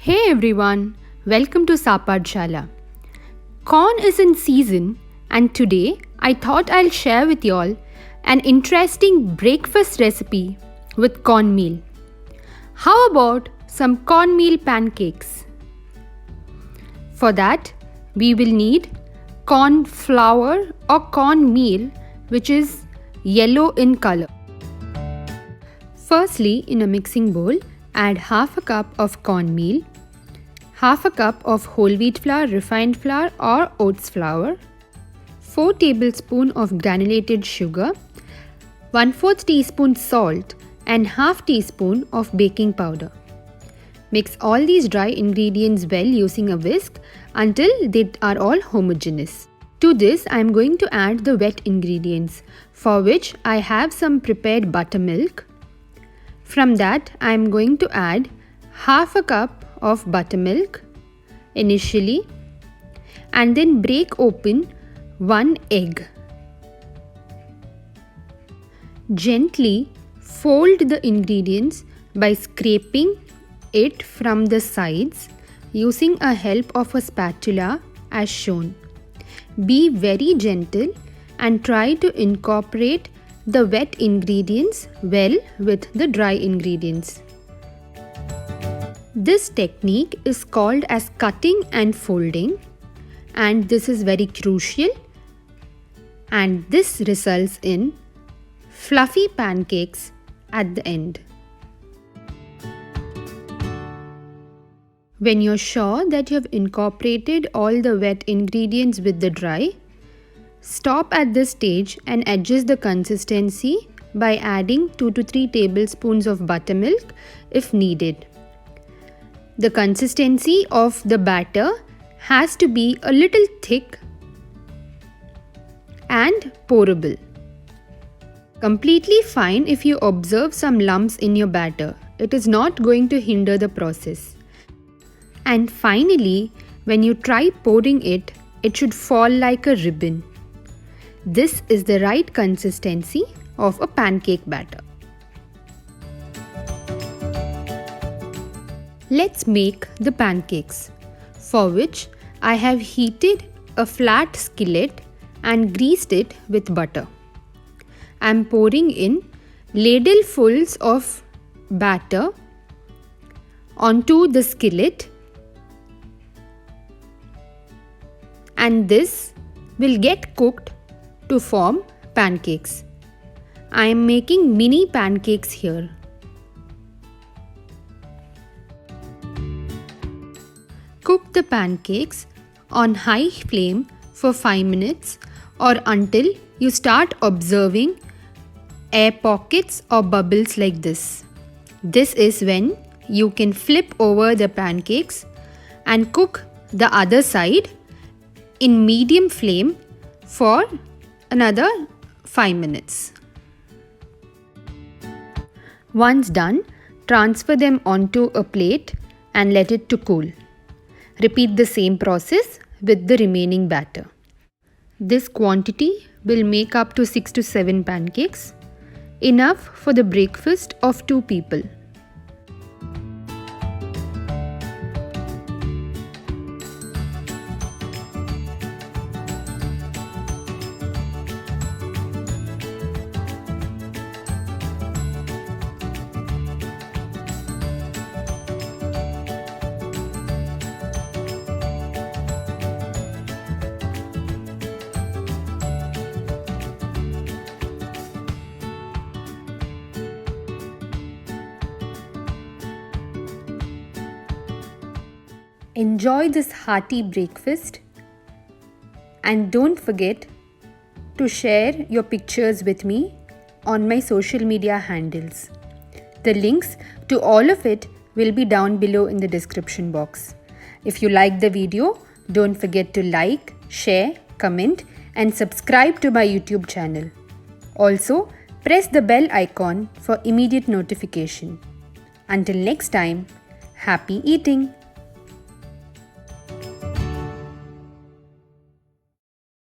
Hey everyone, welcome to Sapadshala. Corn is in season, and today I thought I'll share with y'all an interesting breakfast recipe with cornmeal. How about some cornmeal pancakes? For that, we will need corn flour or cornmeal, which is yellow in color. Firstly, in a mixing bowl, add half a cup of cornmeal, half a cup of whole wheat flour, refined flour or oats flour, 4 tablespoons of granulated sugar, 1/4 teaspoon salt and half teaspoon of baking powder. Mix all these dry ingredients well using a whisk until they are all homogeneous. To this, I am going to add the wet ingredients, for which I have some prepared buttermilk. From that, I am going to add half a cup of buttermilk initially and then break open 1 egg. Gently fold the ingredients by scraping it from the sides using a help of a spatula as shown. Be very gentle and try to incorporate the wet ingredients well with the dry ingredients. This technique is called as cutting and folding, and this is very crucial, and this results in fluffy pancakes at the end. When you're sure that you have incorporated all the wet ingredients with the dry, stop at this stage and adjust the consistency by adding 2 to 3 tablespoons of buttermilk if needed. The consistency of the batter has to be a little thick and pourable. Completely fine if you observe some lumps in your batter. It is not going to hinder the process. And finally, when you try pouring it, it should fall like a ribbon. This is the right consistency of a pancake batter. Let's make the pancakes, for which I have heated a flat skillet and greased it with butter. I am pouring in ladlefuls of batter onto the skillet, and this will get cooked to form pancakes. I am making mini pancakes here. Cook the pancakes on high flame for 5 minutes or until you start observing air pockets or bubbles like this. This is when you can flip over the pancakes and cook the other side in medium flame for another 5 minutes. Once done, transfer them onto a plate and let it to cool. Repeat the same process with the remaining batter. This quantity will make up to 6 to 7 pancakes, enough for the breakfast of 2 people. Enjoy this hearty breakfast and don't forget to share your pictures with me on my social media handles. The links to all of it will be down below in the description box. If you like the video, don't forget to like, share, comment and subscribe to my YouTube channel. Also, press the bell icon for immediate notification. Until next time, happy eating!